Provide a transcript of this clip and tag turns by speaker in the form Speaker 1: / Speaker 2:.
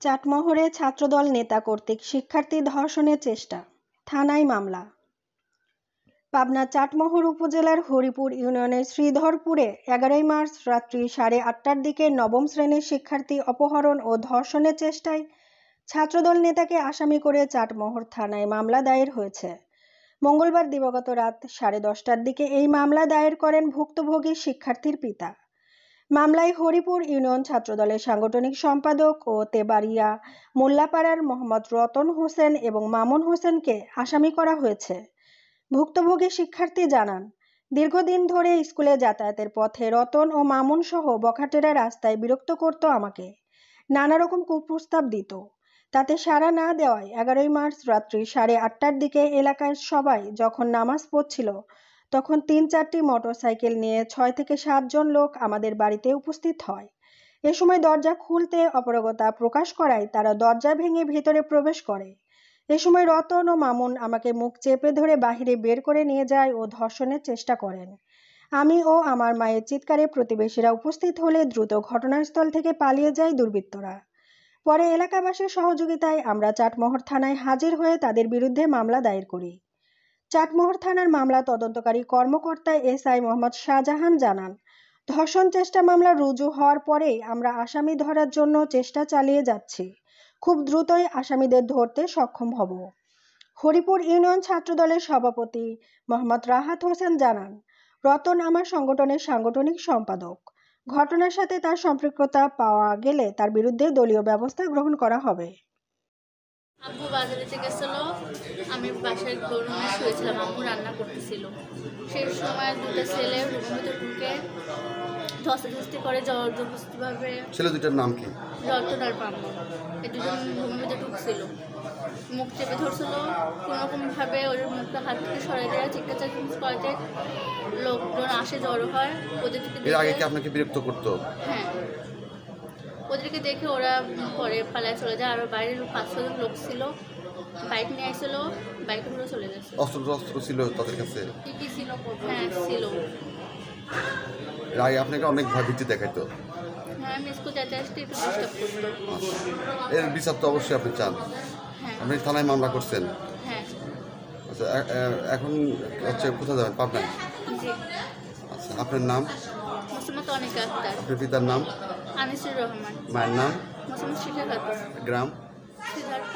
Speaker 1: চাটমোহরে ছাত্রদল নেতা কর্তৃক শিক্ষার্থী ধর্ষণের চেষ্টা, থানায় মামলা। পাবনা চাটমোহর উপজেলার হরিপুর ইউনিয়নের শ্রীধরপুরে 11 মার্চ রাত্রি 8:30টার দিকে নবম শ্রেণীর শিক্ষার্থী অপহরণ ও ধর্ষণের চেষ্টায় ছাত্রদল নেতাকে আসামি করে চাটমোহর থানায় মামলা দায়ের হয়েছে। মঙ্গলবার দিবাগত রাত 10:30টার দিকে এই মামলা দায়ের করেন ভুক্তভোগী শিক্ষার্থীর পিতা। মামলায় হরিপুর ইউনিয়ন ছাত্রদলের সাংগঠনিক সম্পাদক ও তেবাড়িয়া মোল্লাপাড়ার মোহাম্মদ রতন হোসেন এবং মামুন হোসেনকে আসামি করা হয়েছে। ভুক্তভোগী শিক্ষার্থী জানান, দীর্ঘদিন ধরে স্কুলে যাতায়াতের পথে রতন ও মামুন সহ বখাটেরা রাস্তায় বিরক্ত করত আমাকে, নানা রকম কুপ্রস্তাব দিত। তাতে সাড়া না দেওয়ায় 11 মার্চ রাত্রি 8:30টার দিকে এলাকায় সবাই যখন নামাজ পড়ছিল তখন 3-4টি মোটরসাইকেল নিয়ে 6 থেকে 7 জন লোক আমাদের বাড়িতে উপস্থিত হয়। এ সময় দরজা খুলতে অপারগতা প্রকাশ করায় তারা দরজা ভেঙে ভেতরে প্রবেশ করে। এ সময় রতন ও মামুন আমাকে মুখ চেপে ধরে বাহিরে বের করে নিয়ে যায় ও ধর্ষণের চেষ্টা করেন। আমি ও আমার মায়ের চিৎকারে প্রতিবেশীরা উপস্থিত হলে দ্রুত ঘটনাস্থল থেকে পালিয়ে যায় দুর্বৃত্তরা। পরে এলাকাবাসীর সহযোগিতায় আমরা চাটমোহর থানায় হাজির হয়ে তাদের বিরুদ্ধে মামলা দায়ের করি। চাটমোহর থানার মামলা তদন্তকারী কর্মকর্তা এসআই মোহাম্মদ শাহজাহান জানান, ধর্ষণ চেষ্টা মামলা রুজু হওয়ার পরেই আমরা আসামি ধরার জন্য চেষ্টা চালিয়ে যাচ্ছি। খুব দ্রুতই আসামিদের ধরতে সক্ষম হব। হরিপুর ইউনিয়ন ছাত্রদলের সভাপতি মোহাম্মদ রাহাত হোসেন জানান, রতন আমার সংগঠনের সাংগঠনিক সম্পাদক। ঘটনার সাথে তার সম্পৃক্ততা পাওয়া গেলে তার বিরুদ্ধে দলীয় ব্যবস্থা গ্রহণ করা হবে।
Speaker 2: আব্বু বাজারে গেছিল, আমি বাসায় রুমে শুয়েছিলাম, আম্মু রান্না করতেছিল। সেই সময় দুটো ছেলে রুমের ভিতরে ঢুকে ধস্তাধস্তি করে জবরদস্তিভাবে।
Speaker 3: ছেলে দুটার নাম কি?
Speaker 2: রতন আর মামুন। এই দুজন রুমের ভিতরে ঢুকছিল, মুখ চেপে ধরছিল, কোনোরকমভাবে ওর মুখটা হাত থেকে সরাই দেওয়া, চিৎকার করাতে লোকজন আসে, জড়ো হয়। ওদের থেকে
Speaker 3: এর আগে কি আপনাকে বিরক্ত করতো?
Speaker 2: হ্যাঁ, ওদেরকে দেখে ওরা পরে পালায় চলে যায়। আর বাইরের 5-6 জন লোক ছিল, বাইক নিয়ে আসছিল, বাইকে পুরো চলে গেছে।
Speaker 3: অস্ত্র ছিল তাদের কাছে?
Speaker 2: কি ছিল? হ্যাঁ ছিল।
Speaker 3: এর আগে আপনাকে অনেক ভয় ভীতি দেখাইতো?
Speaker 2: হ্যাঁ, আমি স্কুল যেতে আসতে একটু ডিস্টার্ব করতো।
Speaker 3: এর বিচার তো অবশ্যই আপনি চান।
Speaker 2: হ্যাঁ।
Speaker 3: আপনি থানায় মামলা করছেন?
Speaker 2: হ্যাঁ।
Speaker 3: আচ্ছা, এখন কোথায় যাবেন? পাবনায়?
Speaker 2: জি।
Speaker 3: আচ্ছা, আপনার নাম?
Speaker 2: মোসাম্মদ অনিকা আক্তার।
Speaker 3: আপনার পিতার নাম?
Speaker 2: আনিসুর রহমান।
Speaker 3: মায়ের নাম?
Speaker 2: মোসাম্মদ শিখা খাতুন।
Speaker 3: গ্রাম?
Speaker 2: সিদ্ধার্থ।